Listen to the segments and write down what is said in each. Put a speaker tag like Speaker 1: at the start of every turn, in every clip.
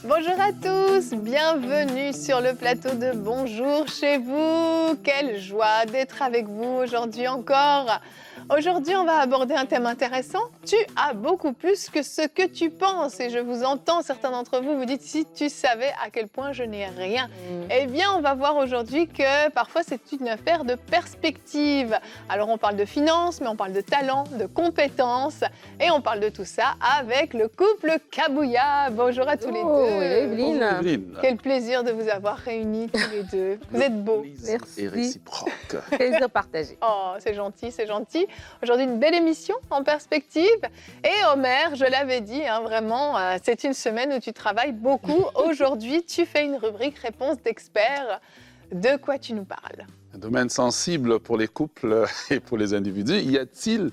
Speaker 1: Bonjour à tous, bienvenue sur le plateau de Bonjour chez vous. Quelle joie d'être avec vous aujourd'hui encore. Aujourd'hui, on va aborder un thème intéressant. Tu as beaucoup plus que ce que tu penses. Et je vous entends, certains d'entre vous vous dites, si tu savais à quel point je n'ai rien. Eh bien, on va voir aujourd'hui que parfois, c'est une affaire de perspective. Alors, on parle de finances, mais on parle de talent, de compétences. Et on parle de tout ça avec le couple Kabouya. Bonjour à tous les deux.
Speaker 2: Evelyne.
Speaker 3: Bonjour, Evelyne.
Speaker 1: Quel plaisir de vous avoir réunis tous les deux. Vous êtes beaux.
Speaker 2: Merci.
Speaker 3: Et réciproque.
Speaker 2: Plaisir partagé.
Speaker 1: Oh, c'est gentil, c'est gentil. Aujourd'hui, une belle émission en perspective. Et Omer, je l'avais dit, vraiment, c'est une semaine où tu travailles beaucoup. Aujourd'hui, tu fais une rubrique réponse d'experts. De quoi tu nous parles?
Speaker 3: Un domaine sensible pour les couples et pour les individus. Y a-t-il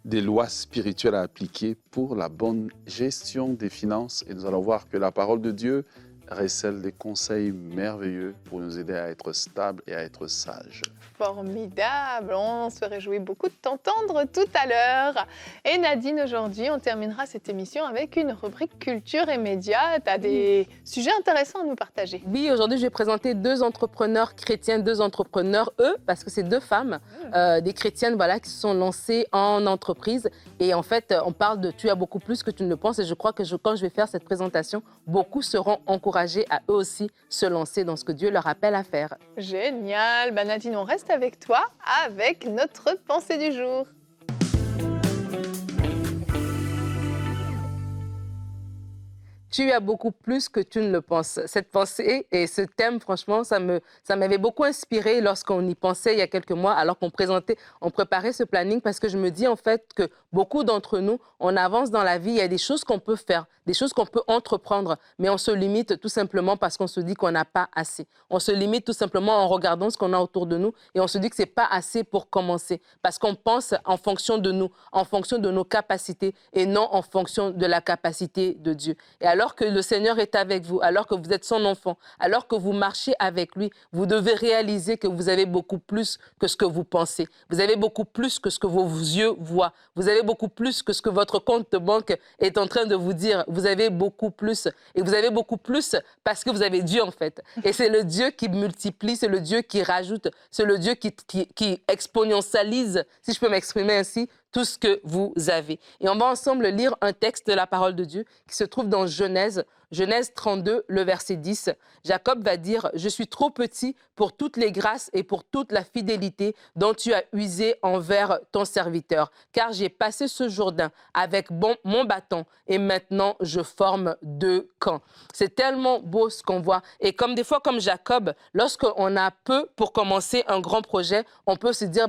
Speaker 3: des lois spirituelles à appliquer pour la bonne gestion des finances? Et nous allons voir que la parole de Dieu recèle des conseils merveilleux pour nous aider à être stables et à être sages.
Speaker 1: Formidable, on se réjouit beaucoup de t'entendre tout à l'heure. Et Nadine, aujourd'hui, on terminera cette émission avec une rubrique culture et médias. Tu as des sujets intéressants à nous partager.
Speaker 2: Oui, aujourd'hui, je vais présenter deux entrepreneurs chrétiens, deux entrepreneurs, parce que c'est deux femmes, des chrétiennes, voilà, qui se sont lancées en entreprise. Et en fait, on parle de « tu as beaucoup plus que tu ne le penses ». Et je crois que quand je vais faire cette présentation, beaucoup seront encouragés à eux aussi se lancer dans ce que Dieu leur appelle à faire.
Speaker 1: Génial. Nadine, on reste avec toi, avec notre pensée du jour.
Speaker 2: Tu as beaucoup plus que tu ne le penses. Cette pensée et ce thème, franchement, ça m'avait beaucoup inspiré lorsqu'on y pensait il y a quelques mois, alors qu'on préparait ce planning, parce que je me dis en fait que beaucoup d'entre nous, on avance dans la vie, il y a des choses qu'on peut faire, des choses qu'on peut entreprendre, mais on se limite tout simplement parce qu'on se dit qu'on n'a pas assez. On se limite tout simplement en regardant ce qu'on a autour de nous et on se dit que ce n'est pas assez pour commencer, parce qu'on pense en fonction de nous, en fonction de nos capacités et non en fonction de la capacité de Dieu. Et alors que le Seigneur est avec vous, alors que vous êtes son enfant, alors que vous marchez avec lui, vous devez réaliser que vous avez beaucoup plus que ce que vous pensez. Vous avez beaucoup plus que ce que vos yeux voient. Vous avez beaucoup plus que ce que votre compte de banque est en train de vous dire. Vous avez beaucoup plus. Et vous avez beaucoup plus parce que vous avez Dieu, en fait. Et c'est le Dieu qui multiplie, c'est le Dieu qui rajoute, c'est le Dieu qui exponentialise, si je peux m'exprimer ainsi, tout ce que vous avez. Et on va ensemble lire un texte de la parole de Dieu qui se trouve dans Genèse 32, le verset 10. Jacob va dire « Je suis trop petit pour toutes les grâces et pour toute la fidélité dont tu as usé envers ton serviteur, car j'ai passé ce Jourdain avec mon bâton et maintenant je forme deux camps. » C'est tellement beau ce qu'on voit. Et comme des fois, comme Jacob, lorsqu'on a peu pour commencer un grand projet, on peut se dire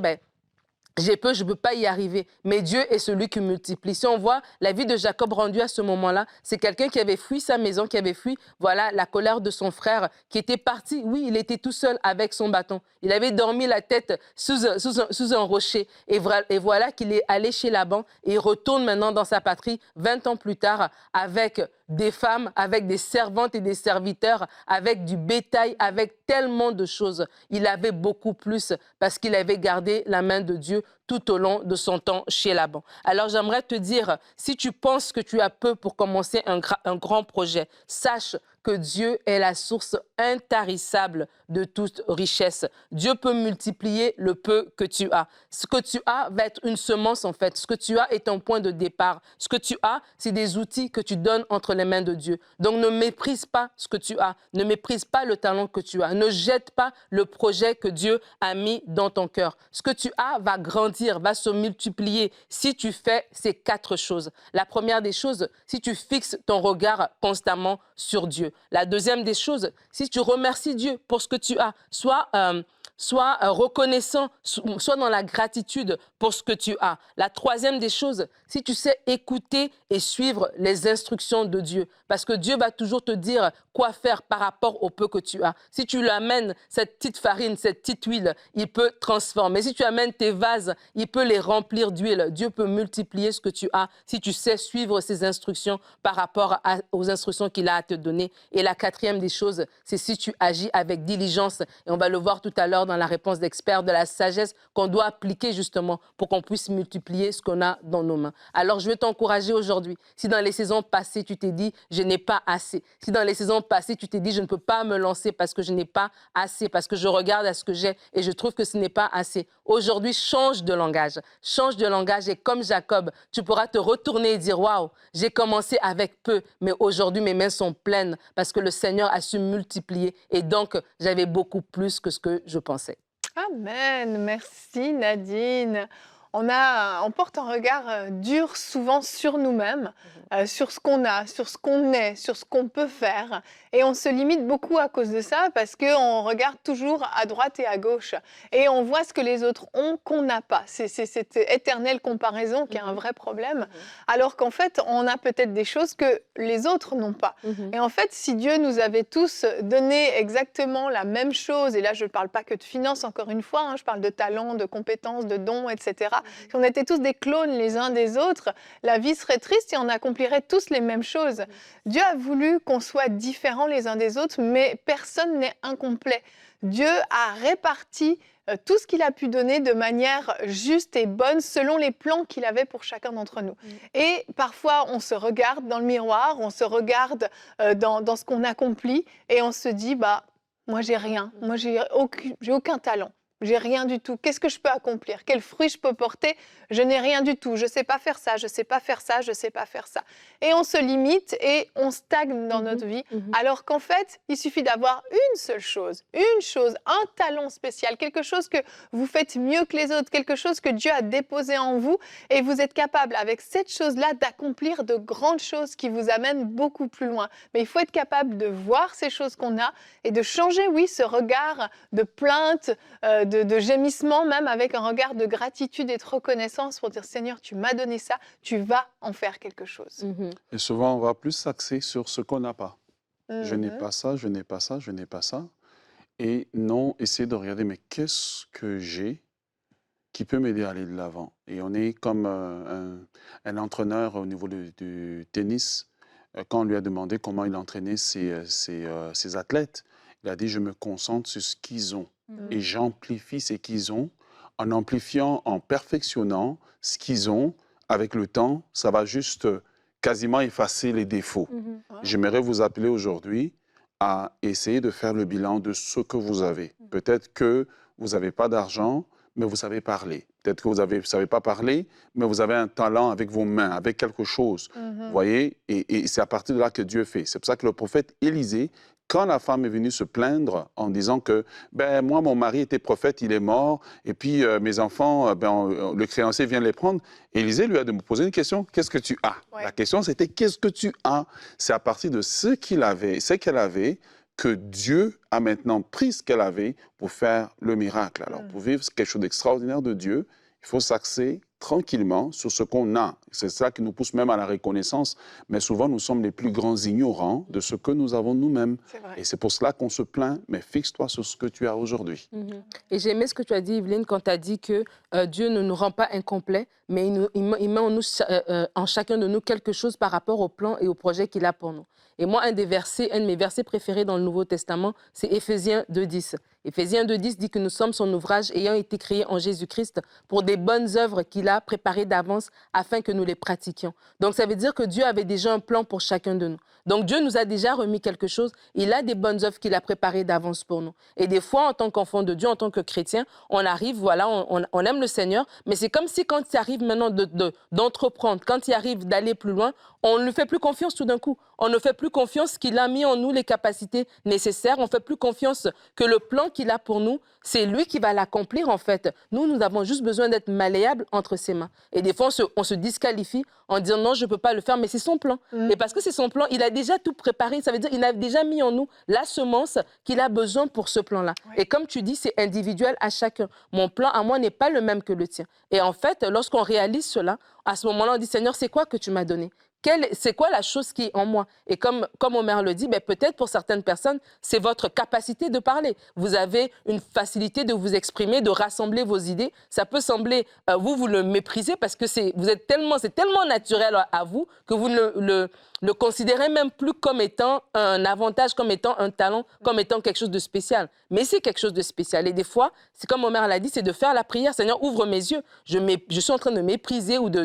Speaker 2: j'ai peu, je ne peux pas y arriver. Mais Dieu est celui qui multiplie. Si on voit la vie de Jacob rendue à ce moment-là, c'est quelqu'un qui avait fui sa maison, qui avait fui la colère de son frère, qui était parti. Oui, il était tout seul avec son bâton. Il avait dormi la tête sous un rocher. Et voilà qu'il est allé chez Laban et il retourne maintenant dans sa patrie 20 ans plus tard avec des femmes, avec des servantes et des serviteurs, avec du bétail, avec tellement de choses. Il avait beaucoup plus parce qu'il avait gardé la main de Dieu tout au long de son temps chez Laban. Alors j'aimerais te dire, si tu penses que tu as peu pour commencer un grand projet, sache que Dieu est la source intarissable de toute richesse. Dieu peut multiplier le peu que tu as. Ce que tu as va être une semence en fait. Ce que tu as est un point de départ. Ce que tu as, c'est des outils que tu donnes entre les mains de Dieu. Donc ne méprise pas ce que tu as. Ne méprise pas le talent que tu as. Ne jette pas le projet que Dieu a mis dans ton cœur. Ce que tu as va grandir, va se multiplier si tu fais ces 4 choses. La première des choses, si tu fixes ton regard constamment sur Dieu. La deuxième des choses, si tu remercies Dieu pour ce que tu as, sois reconnaissant, sois dans la gratitude pour ce que tu as. La troisième des choses, si tu sais écouter et suivre les instructions de Dieu, parce que Dieu va toujours te dire quoi faire par rapport au peu que tu as. Si tu lui amènes cette petite farine, cette petite huile, il peut transformer. Si tu amènes tes vases il peut les remplir d'huile. Dieu peut multiplier ce que tu as si tu sais suivre ses instructions par rapport aux instructions qu'il a à te donner. Et la quatrième des choses, c'est si tu agis avec diligence. Et on va le voir tout à l'heure dans la réponse d'expert, de la sagesse qu'on doit appliquer justement pour qu'on puisse multiplier ce qu'on a dans nos mains. Alors, je veux t'encourager aujourd'hui. Si dans les saisons passées, tu t'es dit, je n'ai pas assez. Si dans les saisons passées, tu t'es dit, je ne peux pas me lancer parce que je n'ai pas assez, parce que je regarde à ce que j'ai et je trouve que ce n'est pas assez. Aujourd'hui, change de langage. Change de langage et comme Jacob, tu pourras te retourner et dire, waouh, j'ai commencé avec peu, mais aujourd'hui, mes mains sont pleines parce que le Seigneur a su multiplier et donc, j'avais beaucoup plus que ce que je pensais.
Speaker 1: Amen. Merci Nadine. On porte un regard dur souvent sur nous-mêmes, sur ce qu'on a, sur ce qu'on est, sur ce qu'on peut faire. Et on se limite beaucoup à cause de ça parce qu'on regarde toujours à droite et à gauche. Et on voit ce que les autres ont qu'on n'a pas. C'est cette éternelle comparaison qui est un vrai problème. Alors qu'en fait, on a peut-être des choses que les autres n'ont pas. Et en fait, si Dieu nous avait tous donné exactement la même chose, et là je ne parle pas que de finances encore une fois, je parle de talents, de compétences, de dons, etc. Si on était tous des clones les uns des autres, la vie serait triste et on accomplirait tous les mêmes choses. Dieu a voulu qu'on soit différents les uns des autres, mais personne n'est incomplet. Dieu a réparti tout ce qu'il a pu donner de manière juste et bonne selon les plans qu'il avait pour chacun d'entre nous. Et parfois, on se regarde dans le miroir, on se regarde dans ce qu'on accomplit et on se dit, moi j'ai rien, moi j'ai aucun talent. J'ai rien du tout. Qu'est-ce que je peux accomplir? Quel fruit je peux porter? Je n'ai rien du tout. Je ne sais pas faire ça, je ne sais pas faire ça, je ne sais pas faire ça. Et on se limite et on stagne dans notre vie. Alors qu'en fait, il suffit d'avoir une seule chose, un talent spécial, quelque chose que vous faites mieux que les autres, quelque chose que Dieu a déposé en vous et vous êtes capable avec cette chose-là d'accomplir de grandes choses qui vous amènent beaucoup plus loin. Mais il faut être capable de voir ces choses qu'on a et de changer, oui, ce regard de plainte, de gémissement, même avec un regard de gratitude et de reconnaissance pour dire « Seigneur, tu m'as donné ça, tu vas en faire quelque chose.
Speaker 3: Et souvent, on va plus s'axer sur ce qu'on n'a pas. Je n'ai pas ça, je n'ai pas ça, je n'ai pas ça. Et non, essayer de regarder, mais qu'est-ce que j'ai qui peut m'aider à aller de l'avant? Et on est comme un entraîneur au niveau du tennis. Quand on lui a demandé comment il entraînait ses athlètes, il a dit « Je me concentre sur ce qu'ils ont. Et j'amplifie ce qu'ils ont. En amplifiant, en perfectionnant ce qu'ils ont, avec le temps, ça va juste quasiment effacer les défauts. J'aimerais vous appeler aujourd'hui à essayer de faire le bilan de ce que vous avez. Peut-être que vous n'avez pas d'argent, mais vous savez parler. Peut-être que vous ne savez pas parler, mais vous avez un talent avec vos mains, avec quelque chose. Vous voyez? Et c'est à partir de là que Dieu fait. C'est pour ça que le prophète Élisée, quand la femme est venue se plaindre en disant que moi, mon mari était prophète, il est mort, et puis mes enfants, le créancier vient les prendre, Élisée lui a de me poser une question, qu'est-ce que tu as? La question, c'était qu'est-ce que tu as? C'est à partir de ce qu'elle avait, que Dieu a maintenant pris ce qu'elle avait pour faire le miracle. Alors, pour vivre quelque chose d'extraordinaire de Dieu, il faut s'axer tranquillement sur ce qu'on a. C'est ça qui nous pousse même à la reconnaissance. Mais souvent, nous sommes les plus grands ignorants de ce que nous avons nous-mêmes. Et c'est pour cela qu'on se plaint, mais fixe-toi sur ce que tu as aujourd'hui.
Speaker 2: Et j'ai aimé ce que tu as dit, Evelyne, quand tu as dit que Dieu ne nous rend pas incomplets, mais il met en chacun de nous quelque chose par rapport au plan et au projet qu'il a pour nous. Et moi, un de mes versets préférés dans le Nouveau Testament, c'est Éphésiens 2,10. Éphésiens 2,10 dit que nous sommes son ouvrage ayant été créé en Jésus-Christ pour des bonnes œuvres qu'il a préparées d'avance afin que nous les pratiquions. Donc, ça veut dire que Dieu avait déjà un plan pour chacun de nous. Donc, Dieu nous a déjà remis quelque chose. Il a des bonnes œuvres qu'il a préparées d'avance pour nous. Et des fois, en tant qu'enfant de Dieu, en tant que chrétien, on arrive, voilà, on aime le Seigneur, mais c'est comme si quand il arrive maintenant d'entreprendre, quand il arrive d'aller plus loin, on ne lui fait plus confiance tout d'un coup. On ne fait plus confiance qu'il a mis en nous les capacités nécessaires. On ne fait plus confiance que le plan qu'il a pour nous, c'est lui qui va l'accomplir en fait. Nous avons juste besoin d'être malléables entre ses mains. Et des fois, on se disqualifie en disant non, je ne peux pas le faire, mais c'est son plan. Et parce que c'est son plan, il a déjà tout préparé. Ça veut dire qu'il a déjà mis en nous la semence qu'il a besoin pour ce plan-là. Et comme tu dis, c'est individuel à chacun. Mon plan à moi n'est pas le même que le tien. Et en fait, lorsqu'on réalise cela, à ce moment-là, on dit Seigneur, c'est quoi que tu m'as donné? C'est quoi la chose qui est en moi? Et comme Omer le dit, ben peut-être pour certaines personnes, c'est votre capacité de parler. Vous avez une facilité de vous exprimer, de rassembler vos idées. Ça peut sembler, vous le méprisez parce que c'est tellement naturel à vous que vous ne le considérez même plus comme étant un avantage, comme étant un talent, comme étant quelque chose de spécial. Mais c'est quelque chose de spécial. Et des fois, c'est comme Omer l'a dit, c'est de faire la prière. Seigneur, ouvre mes yeux. Je suis en train de mépriser ou de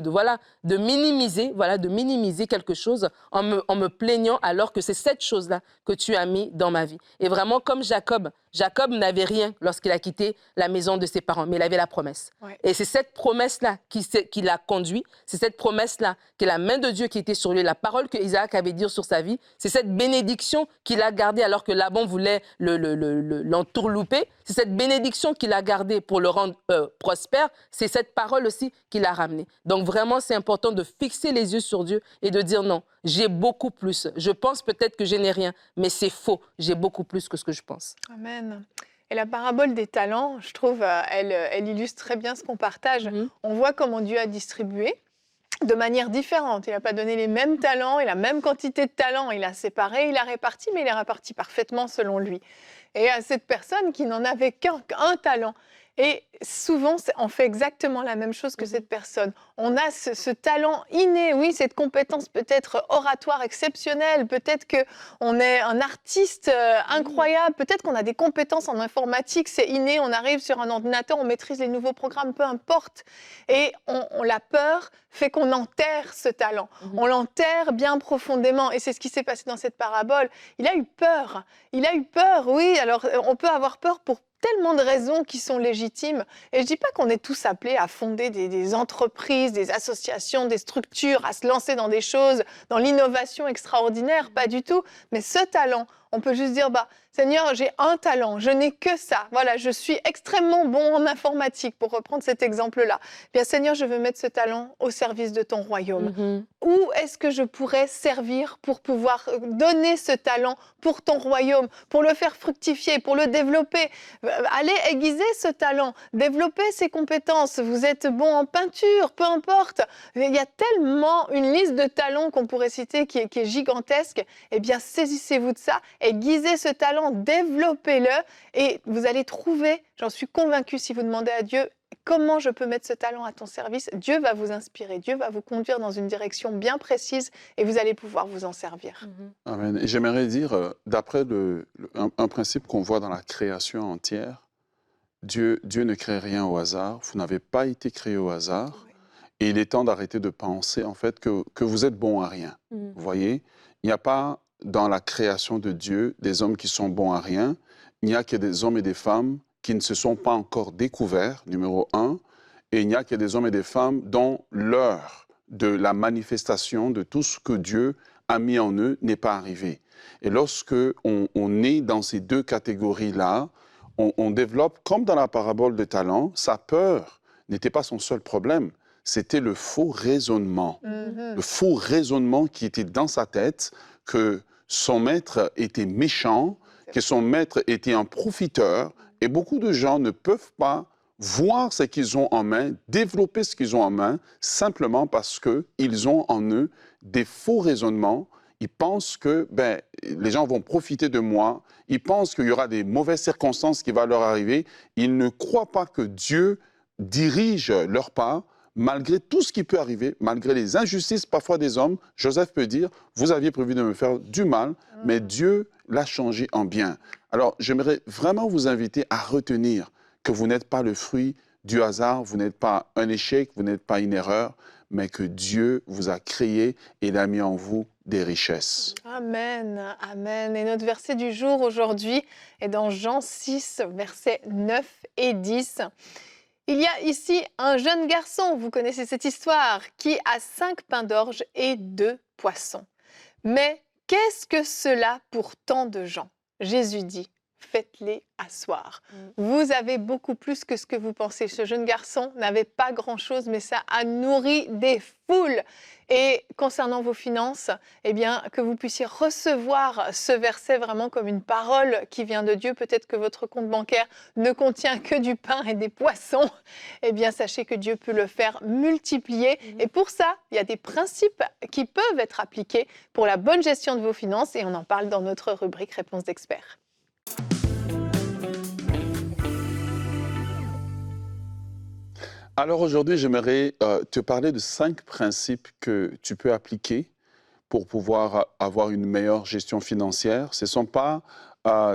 Speaker 2: minimiser quelque chose en me plaignant alors que c'est cette chose-là que tu as mis dans ma vie. Et vraiment, comme Jacob n'avait rien lorsqu'il a quitté la maison de ses parents, mais il avait la promesse. Ouais. Et c'est cette promesse-là qui l'a conduit, c'est cette promesse-là qui est la main de Dieu qui était sur lui, la parole que Isaac avait dit sur sa vie, c'est cette bénédiction qu'il a gardée alors que Laban voulait l'entourlouper, c'est cette bénédiction qu'il a gardée pour le rendre prospère, c'est cette parole aussi qu'il a ramenée. Donc vraiment, c'est important de fixer les yeux sur Dieu et de dire non, j'ai beaucoup plus. Je pense peut-être que je n'ai rien, mais c'est faux. J'ai beaucoup plus que ce que je pense.
Speaker 1: Amen. Et la parabole des talents, je trouve, elle illustre très bien ce qu'on partage. On voit comment Dieu a distribué de manière différente. Il n'a pas donné les mêmes talents et la même quantité de talents. Il a séparé, il a réparti, mais il a réparti parfaitement selon lui. Et à cette personne qui n'en avait qu'un talent. Et souvent, on fait exactement la même chose que cette personne. On a ce talent inné, oui, cette compétence peut-être oratoire exceptionnelle, peut-être qu'on est un artiste incroyable, peut-être qu'on a des compétences en informatique, c'est inné, on arrive sur un ordinateur, on maîtrise les nouveaux programmes, peu importe. Et la peur fait qu'on enterre ce talent. On l'enterre bien profondément. Et c'est ce qui s'est passé dans cette parabole. Il a eu peur. Il a eu peur, oui. Alors, on peut avoir peur pour tellement de raisons qui sont légitimes. Et je ne dis pas qu'on est tous appelés à fonder des entreprises, des associations, des structures, à se lancer dans des choses, dans l'innovation extraordinaire, pas du tout. Mais ce talent, on peut juste dire, Seigneur, j'ai un talent, je n'ai que ça. Voilà, je suis extrêmement bon en informatique, pour reprendre cet exemple-là. Bien, Seigneur, je veux mettre ce talent au service de ton royaume. Où est-ce que je pourrais servir pour pouvoir donner ce talent pour ton royaume, pour le faire fructifier, pour le développer? Allez aiguiser ce talent, développer ses compétences. Vous êtes bon en peinture, peu importe. Il y a tellement une liste de talents qu'on pourrait citer qui est gigantesque. Eh bien, saisissez-vous de ça, aiguisez ce talent, développez-le et vous allez trouver, j'en suis convaincue, si vous demandez à Dieu, comment je peux mettre ce talent à ton service, Dieu va vous inspirer, Dieu va vous conduire dans une direction bien précise et vous allez pouvoir vous en servir.
Speaker 3: Amen. Et j'aimerais dire, d'après un principe qu'on voit dans la création entière, Dieu ne crée rien au hasard, vous n'avez pas été créé au hasard, et il est temps d'arrêter de penser en fait que vous êtes bon à rien. Vous voyez, il n'y a pas dans la création de Dieu des hommes qui sont bons à rien, il n'y a que des hommes et des femmes qui ne se sont pas encore découverts, numéro 1, et il n'y a que des hommes et des femmes dont l'heure de la manifestation de tout ce que Dieu a mis en eux n'est pas arrivée. Et lorsque on est dans ces deux catégories-là, on développe, comme dans la parabole de talent, sa peur n'était pas son seul problème, c'était le faux raisonnement. Le faux raisonnement qui était dans sa tête, que son maître était méchant, que son maître était un profiteur. Et beaucoup de gens ne peuvent pas voir ce qu'ils ont en main, développer ce qu'ils ont en main, simplement parce qu'ils ont en eux des faux raisonnements. Ils pensent que les gens vont profiter de moi. Ils pensent qu'il y aura des mauvaises circonstances qui vont leur arriver. Ils ne croient pas que Dieu dirige leur pas. Malgré tout ce qui peut arriver, malgré les injustices parfois des hommes, Joseph peut dire, vous aviez prévu de me faire du mal, mais Dieu l'a changé en bien. Alors, j'aimerais vraiment vous inviter à retenir que vous n'êtes pas le fruit du hasard, vous n'êtes pas un échec, vous n'êtes pas une erreur, mais que Dieu vous a créé et il a mis en vous des richesses.
Speaker 1: Amen, amen. Et notre verset du jour aujourd'hui est dans Jean 6, versets 9 et 10. Il y a ici un jeune garçon, vous connaissez cette histoire, qui a 5 pains d'orge et 2 poissons. Mais qu'est-ce que cela pour tant de gens? Jésus dit, faites-les asseoir. Vous avez beaucoup plus que ce que vous pensez. Ce jeune garçon n'avait pas grand-chose, mais ça a nourri des foules. Et concernant vos finances, eh bien, que vous puissiez recevoir ce verset vraiment comme une parole qui vient de Dieu. Peut-être que votre compte bancaire ne contient que du pain et des poissons. Eh bien, sachez que Dieu peut le faire multiplier. Et pour ça, il y a des principes qui peuvent être appliqués pour la bonne gestion de vos finances. Et on en parle dans notre rubrique Réponse d'experts.
Speaker 3: Alors aujourd'hui, j'aimerais te parler de 5 principes que tu peux appliquer pour pouvoir avoir une meilleure gestion financière. Ce ne sont pas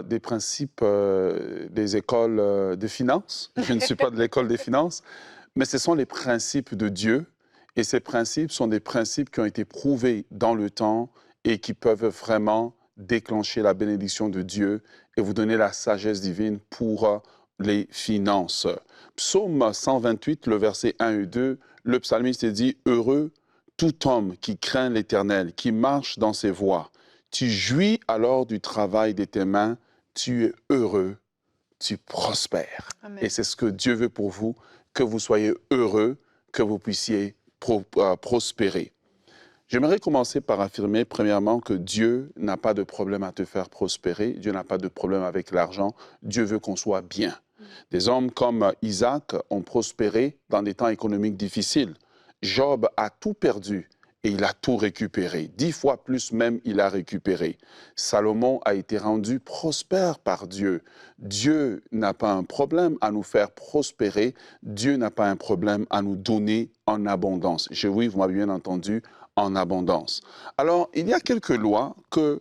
Speaker 3: des principes des écoles de finances. Je ne suis pas de l'école des finances, mais ce sont les principes de Dieu. Et ces principes sont des principes qui ont été prouvés dans le temps et qui peuvent vraiment déclencher la bénédiction de Dieu et vous donner la sagesse divine pour les finances. Psaume 128, le verset 1 et 2, le psalmiste dit « Heureux tout homme qui craint l'Éternel, qui marche dans ses voies. Tu jouis alors du travail de tes mains, tu es heureux, tu prospères. » Et c'est ce que Dieu veut pour vous, que vous soyez heureux, que vous puissiez prospérer. J'aimerais commencer par affirmer, premièrement, que Dieu n'a pas de problème à te faire prospérer. Dieu n'a pas de problème avec l'argent. Dieu veut qu'on soit bien. Des hommes comme Isaac ont prospéré dans des temps économiques difficiles. Job a tout perdu et il a tout récupéré. 10 fois plus même, il a récupéré. Salomon a été rendu prospère par Dieu. Dieu n'a pas un problème à nous faire prospérer. Dieu n'a pas un problème à nous donner en abondance. Oui, vous m'avez bien entendu, en abondance. Alors, il y a quelques lois que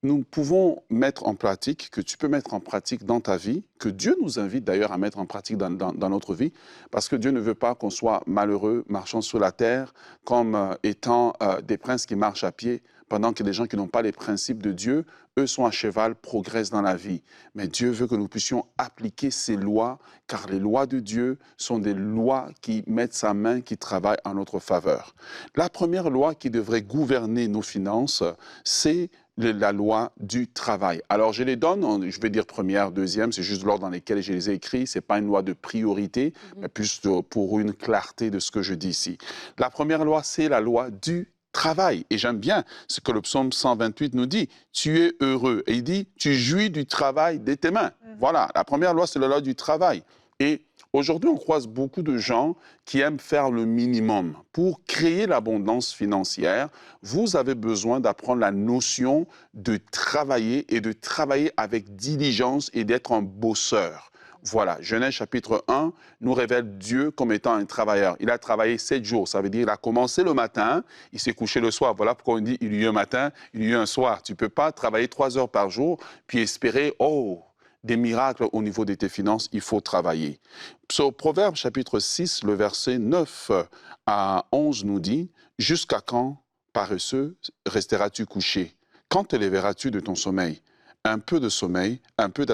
Speaker 3: nous pouvons mettre en pratique, que tu peux mettre en pratique dans ta vie, que Dieu nous invite d'ailleurs à mettre en pratique dans notre vie, parce que Dieu ne veut pas qu'on soit malheureux, marchant sur la terre, comme étant des princes qui marchent à pied, pendant que les gens qui n'ont pas les principes de Dieu, eux sont à cheval, progressent dans la vie. Mais Dieu veut que nous puissions appliquer ces lois, car les lois de Dieu sont des lois qui mettent sa main, qui travaillent en notre faveur. La première loi qui devrait gouverner nos finances, c'est la loi du travail. Alors, je les donne, je vais dire première, deuxième, c'est juste l'ordre dans lequel je les ai écrits. Ce n'est pas une loi de priorité, mais plus pour une clarté de ce que je dis ici. La première loi, c'est la loi du travail. Et j'aime bien ce que le psaume 128 nous dit. Tu es heureux. Et il dit, tu jouis du travail de tes mains. Voilà, la première loi, c'est la loi du travail. Et aujourd'hui, on croise beaucoup de gens qui aiment faire le minimum. Pour créer l'abondance financière, vous avez besoin d'apprendre la notion de travailler et de travailler avec diligence et d'être un bosseur. Voilà, Genèse chapitre 1 nous révèle Dieu comme étant un travailleur. Il a travaillé 7 jours, ça veut dire qu'il a commencé le matin, il s'est couché le soir. Voilà pourquoi on dit il y a eu un matin, il y a eu un soir. Tu ne peux pas travailler 3 heures par jour puis espérer, des miracles au niveau de tes finances, il faut travailler. Proverbe chapitre 6, le verset 9 à 11 nous dit « Jusqu'à quand, paresseux, resteras-tu couché? Quand te lèveras-tu de ton sommeil? Un peu de sommeil, un peu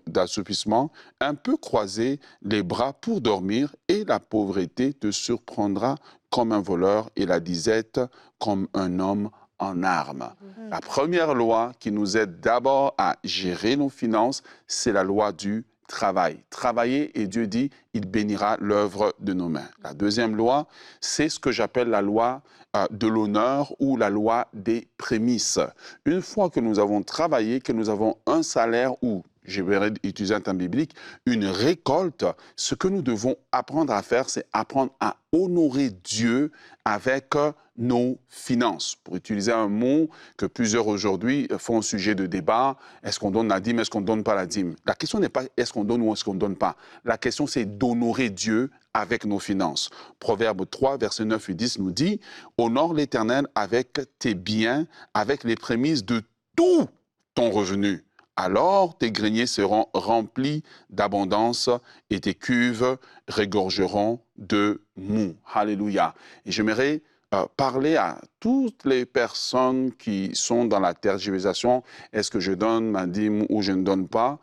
Speaker 3: d'assoupissement, un peu croiser les bras pour dormir, et la pauvreté te surprendra comme un voleur et la disette comme un homme en armes. » La première loi qui nous aide d'abord à gérer nos finances, c'est la loi du travail. Travailler, et Dieu dit, il bénira l'œuvre de nos mains. La deuxième loi, c'est ce que j'appelle la loi de l'honneur ou la loi des prémices. Une fois que nous avons travaillé, que nous avons un salaire ou, je vais utiliser un terme biblique, une récolte, ce que nous devons apprendre à faire, c'est apprendre à honorer Dieu avec nos finances. Pour utiliser un mot que plusieurs aujourd'hui font sujet de débat, est-ce qu'on donne la dîme, est-ce qu'on ne donne pas la dîme? La question n'est pas est-ce qu'on donne ou est-ce qu'on ne donne pas. La question, c'est d'honorer Dieu avec nos finances. Proverbe 3, versets 9 et 10 nous dit « Honore l'Éternel avec tes biens, avec les prémices de tout ton revenu. Alors tes greniers seront remplis d'abondance et tes cuves regorgeront de mou. » Alléluia. Et j'aimerais parler à toutes les personnes qui sont dans la tergiversation. Est-ce que je donne ma dîme ou je ne donne pas?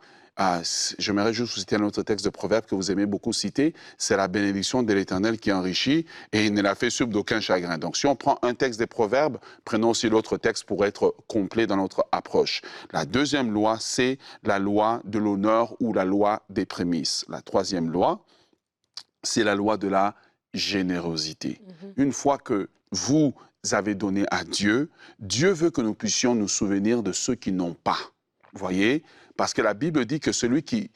Speaker 3: j'aimerais juste vous citer un autre texte de Proverbe que vous aimez beaucoup citer, c'est la bénédiction de l'Éternel qui enrichit et il ne la fait suivre d'aucun chagrin. Donc si on prend un texte des Proverbes, prenons aussi l'autre texte pour être complet dans notre approche. La deuxième loi, c'est la loi de l'honneur ou la loi des prémices. La troisième loi, c'est la loi de la générosité. Une fois que vous avez donné à Dieu, Dieu veut que nous puissions nous souvenir de ceux qui n'ont pas. Vous voyez? Parce que la Bible dit que celui qui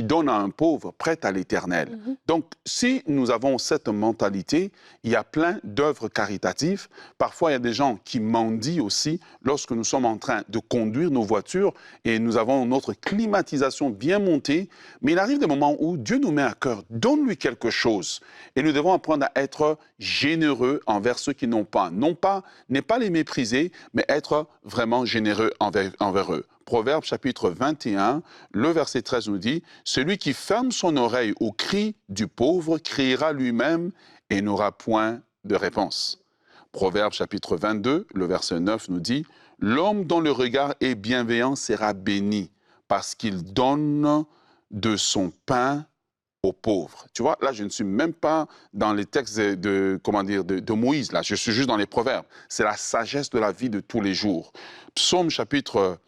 Speaker 3: donne à un pauvre prête à l'Éternel. Donc, si nous avons cette mentalité, il y a plein d'œuvres caritatives. Parfois, il y a des gens qui mendient aussi lorsque nous sommes en train de conduire nos voitures et nous avons notre climatisation bien montée. Mais il arrive des moments où Dieu nous met à cœur, donne-lui quelque chose. Et nous devons apprendre à être généreux envers ceux qui n'ont pas. Non pas, n'est pas les mépriser, mais être vraiment généreux envers eux. Proverbe chapitre 21, le verset 13 nous dit « Celui qui ferme son oreille au cri du pauvre criera lui-même et n'aura point de réponse. » Proverbe chapitre 22, le verset 9 nous dit « L'homme dont le regard est bienveillant sera béni parce qu'il donne de son pain aux pauvres. » Tu vois, là, je ne suis même pas dans les textes de Moïse, là, je suis juste dans les proverbes. C'est la sagesse de la vie de tous les jours. Psaume chapitre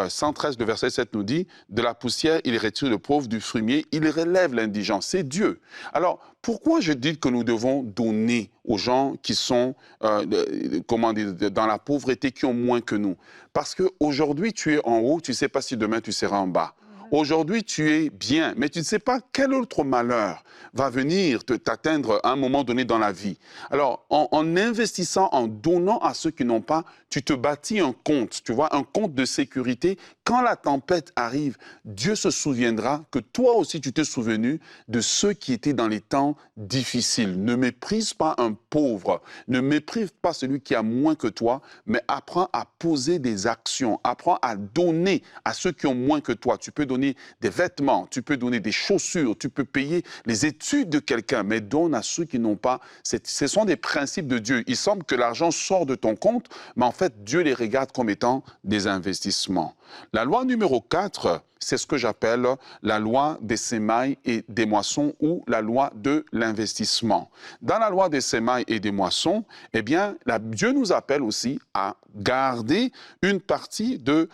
Speaker 3: 113, le verset 7 nous dit « De la poussière, il retire le pauvre du fumier, il relève l'indigent. » C'est Dieu. Alors, pourquoi je dis que nous devons donner aux gens qui sont dans la pauvreté, qui ont moins que nous? Parce qu'aujourd'hui, tu es en haut, tu ne sais pas si demain tu seras en bas. Aujourd'hui, tu es bien, mais tu ne sais pas quel autre malheur va venir t'atteindre à un moment donné dans la vie. Alors, en investissant, en donnant à ceux qui n'ont pas, tu te bâtis un compte, tu vois, un compte de sécurité. Quand la tempête arrive, Dieu se souviendra que toi aussi, tu t'es souvenu de ceux qui étaient dans les temps difficiles. Ne méprise pas un pauvre, ne méprise pas celui qui a moins que toi, mais apprends à poser des actions, apprends à donner à ceux qui ont moins que toi. Tu peux donner des vêtements, tu peux donner des chaussures, tu peux payer les études de quelqu'un, mais donne à ceux qui n'ont pas. Ce sont des principes de Dieu. Il semble que l'argent sort de ton compte, mais en fait, Dieu les regarde comme étant des investissements. La loi numéro 4, c'est ce que j'appelle la loi des semailles et des moissons ou la loi de l'investissement. Dans la loi des semailles et des moissons, eh bien, Dieu nous appelle aussi à garder une partie de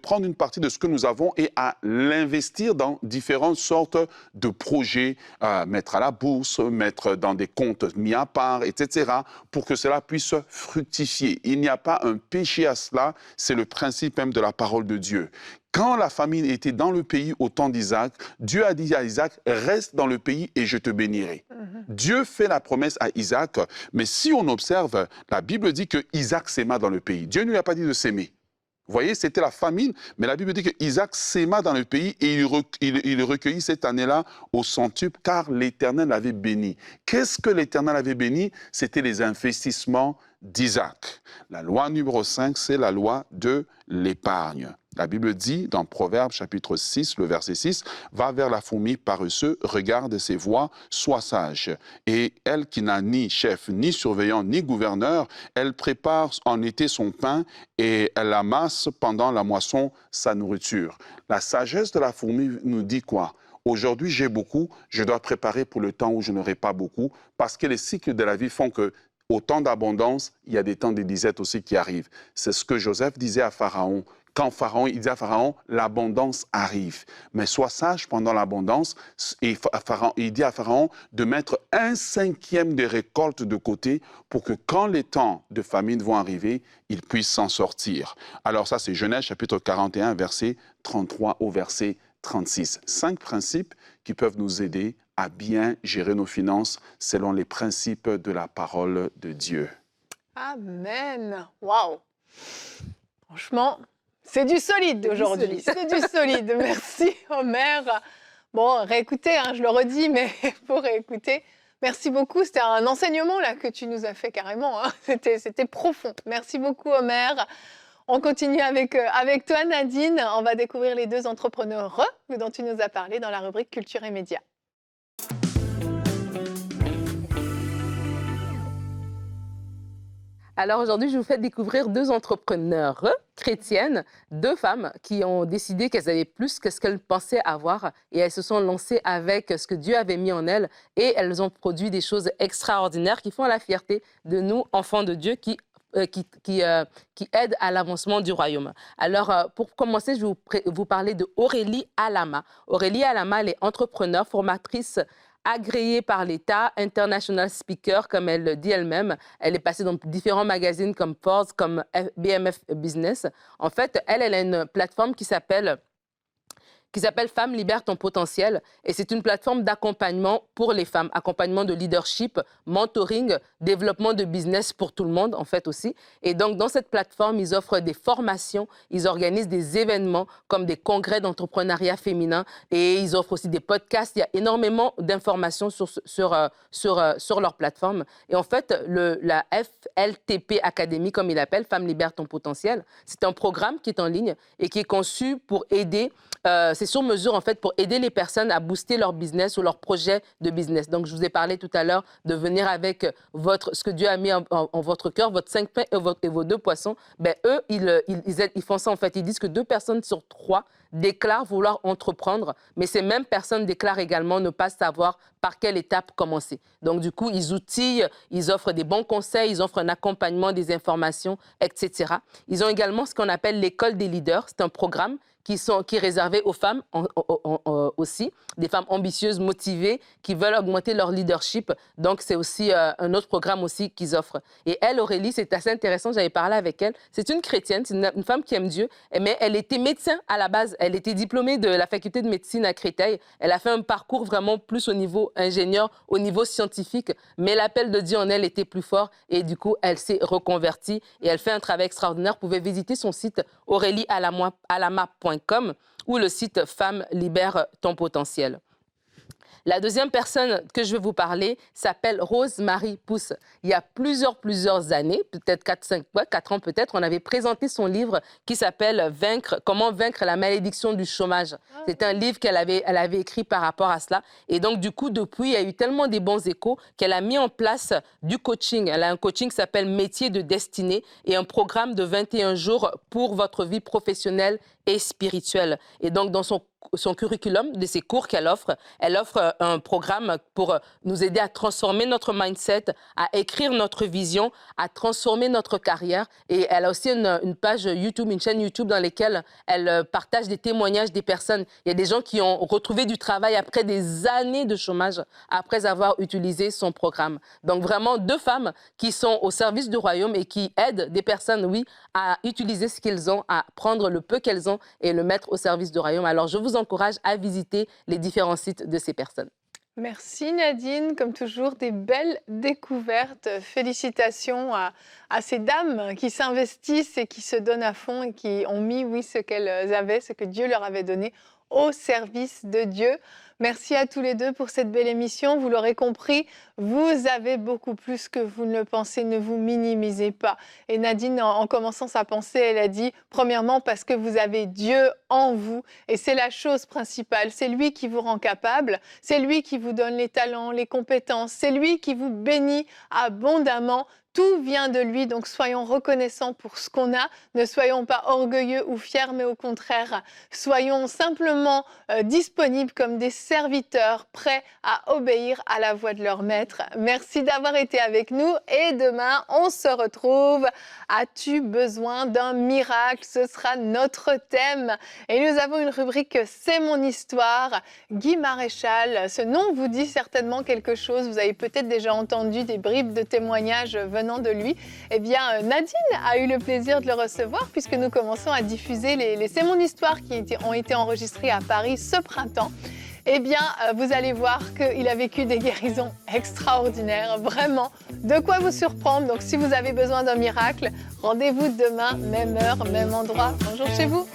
Speaker 3: prendre une partie de ce que nous avons et à l'investir dans différentes sortes de projets, mettre à la bourse, mettre dans des comptes mis à part, etc., pour que cela puisse fructifier. Il n'y a pas un péché à cela, c'est le principe même de la parole de Dieu. Quand la famine était dans le pays au temps d'Isaac, Dieu a dit à Isaac, reste dans le pays et je te bénirai. Dieu fait la promesse à Isaac, mais si on observe, la Bible dit que Isaac s'aima dans le pays. Dieu ne lui a pas dit de s'aimer. Vous voyez, c'était la famine, mais la Bible dit que Isaac s'aima dans le pays et il recueillit cette année-là au centuple car l'Éternel l'avait béni. Qu'est-ce que l'Éternel avait béni? C'était les investissements d'Isaac. La loi numéro 5, c'est la loi de l'épargne. La Bible dit dans Proverbe chapitre 6, le verset 6, « Va vers la fourmi paresseux, regarde ses voies, sois sage. Et elle qui n'a ni chef, ni surveillant, ni gouverneur, elle prépare en été son pain et elle amasse pendant la moisson sa nourriture. » La sagesse de la fourmi nous dit quoi? Aujourd'hui, j'ai beaucoup, je dois préparer pour le temps où je n'aurai pas beaucoup, parce que les cycles de la vie font que au temps d'abondance, il y a des temps de disette aussi qui arrivent. C'est ce que Joseph disait à Pharaon. Quand il dit à Pharaon, l'abondance arrive. Mais sois sage pendant l'abondance. Et il dit à Pharaon de mettre 1/5 des récoltes de côté pour que quand les temps de famine vont arriver, il puisse s'en sortir. Alors ça, c'est Genèse chapitre 41, verset 33 au verset 36. 5 principes qui peuvent nous aider à bien gérer nos finances selon les principes de la parole de Dieu.
Speaker 1: Amen. Waouh. Franchement, c'est du solide aujourd'hui. C'est du solide. Merci, Omer. Bon, réécoutez, je le redis, mais pour réécouter. Merci beaucoup. C'était un enseignement là que tu nous as fait carrément. C'était profond. Merci beaucoup, Omer. On continue avec toi, Nadine. On va découvrir les 2 entrepreneurs dont tu nous as parlé dans la rubrique Culture et Médias.
Speaker 2: Alors aujourd'hui, je vous fais découvrir deux entrepreneurs chrétiennes, deux femmes qui ont décidé qu'elles avaient plus que ce qu'elles pensaient avoir et elles se sont lancées avec ce que Dieu avait mis en elles et elles ont produit des choses extraordinaires qui font la fierté de nous, enfants de Dieu, qui aident à l'avancement du royaume. Alors, pour commencer, je vais vous parler de Aurélie Alama. Aurélie Alama, elle est entrepreneure, formatrice agréée par l'État, international speaker, comme elle le dit elle-même. Elle est passée dans différents magazines comme Forbes, comme BMF Business. En fait, elle a une plateforme qui s'appelle Femmes libère ton potentiel. Et c'est une plateforme d'accompagnement pour les femmes, accompagnement de leadership, mentoring, développement de business pour tout le monde, en fait aussi. Et donc, dans cette plateforme, ils offrent des formations, ils organisent des événements comme des congrès d'entrepreneuriat féminin et ils offrent aussi des podcasts. Il y a énormément d'informations sur leur plateforme. Et en fait, la FLTP Academy, comme il l'appelle, Femmes libère ton potentiel, c'est un programme qui est en ligne et qui est conçu pour aider c'est sur mesure, en fait, pour aider les personnes à booster leur business ou leur projet de business. Donc, je vous ai parlé tout à l'heure de venir avec ce que Dieu a mis en votre cœur, votre 5 pains et vos 2 poissons. Ben, eux, ils font ça, en fait. Ils disent que 2 personnes sur 3 déclarent vouloir entreprendre, mais ces mêmes personnes déclarent également ne pas savoir par quelle étape commencer. Donc, du coup, ils outillent, ils offrent des bons conseils, ils offrent un accompagnement, des informations, etc. Ils ont également ce qu'on appelle l'école des leaders. C'est un programme qui est réservé aux femmes aussi, des femmes ambitieuses, motivées, qui veulent augmenter leur leadership. Donc, c'est aussi un autre programme aussi qu'ils offrent. Et elle, Aurélie, c'est assez intéressant, j'avais parlé avec elle. C'est une chrétienne, c'est une femme qui aime Dieu, mais elle était médecin à la base. Elle était diplômée de la faculté de médecine à Créteil. Elle a fait un parcours vraiment plus au niveau ingénieur, au niveau scientifique, mais l'appel de Dieu en elle était plus fort et du coup, elle s'est reconvertie et elle fait un travail extraordinaire. Vous pouvez visiter son site auréliealama.com ou le site Femmes libère ton potentiel. La deuxième personne que je vais vous parler s'appelle Rose-Marie Pousse. Il y a plusieurs années, peut-être 4 ans peut-être, on avait présenté son livre qui s'appelle Comment vaincre la malédiction du chômage. C'est un livre elle avait écrit par rapport à cela. Et donc, du coup, depuis, il y a eu tellement des bons échos qu'elle a mis en place du coaching. Elle a un coaching qui s'appelle Métier de destinée et un programme de 21 jours pour votre vie professionnelle et spirituelle. Et donc, dans son curriculum, de ses cours qu'elle offre, elle offre un programme pour nous aider à transformer notre mindset, à écrire notre vision, à transformer notre carrière. Et elle a aussi une page YouTube, une chaîne YouTube dans laquelle elle partage des témoignages des personnes. Il y a des gens qui ont retrouvé du travail après des années de chômage, après avoir utilisé son programme. Donc vraiment, 2 femmes qui sont au service du royaume et qui aident des personnes, oui, à utiliser ce qu'elles ont, à prendre le peu qu'elles ont et le mettre au service du royaume. Alors, je vous encourage à visiter les différents sites de ces personnes.
Speaker 1: Merci Nadine, comme toujours, des belles découvertes. Félicitations à ces dames qui s'investissent et qui se donnent à fond et qui ont mis, oui, ce qu'elles avaient, ce que Dieu leur avait donné au service de Dieu. Merci à tous les deux pour cette belle émission. Vous l'aurez compris, vous avez beaucoup plus que vous ne le pensez. Ne vous minimisez pas. Et Nadine, en commençant sa pensée, elle a dit, premièrement, parce que vous avez Dieu en vous. Et c'est la chose principale. C'est lui qui vous rend capable. C'est lui qui vous donne les talents, les compétences. C'est lui qui vous bénit abondamment. Tout vient de lui, donc soyons reconnaissants pour ce qu'on a. Ne soyons pas orgueilleux ou fiers, mais au contraire, soyons simplement disponibles comme des serviteurs prêts à obéir à la voix de leur maître. Merci d'avoir été avec nous et demain, on se retrouve. As-tu besoin d'un miracle? Ce sera notre thème. Et nous avons une rubrique « C'est mon histoire ». Guy Maréchal, ce nom vous dit certainement quelque chose. Vous avez peut-être déjà entendu des bribes de témoignages venant de lui. Eh bien, Nadine a eu le plaisir de le recevoir puisque nous commençons à diffuser les C'est mon histoire qui ont été enregistrés à Paris ce printemps. Eh bien, vous allez voir qu'il a vécu des guérisons extraordinaires, vraiment, de quoi vous surprendre. Donc, si vous avez besoin d'un miracle, rendez-vous demain, même heure, même endroit. Bonjour chez vous.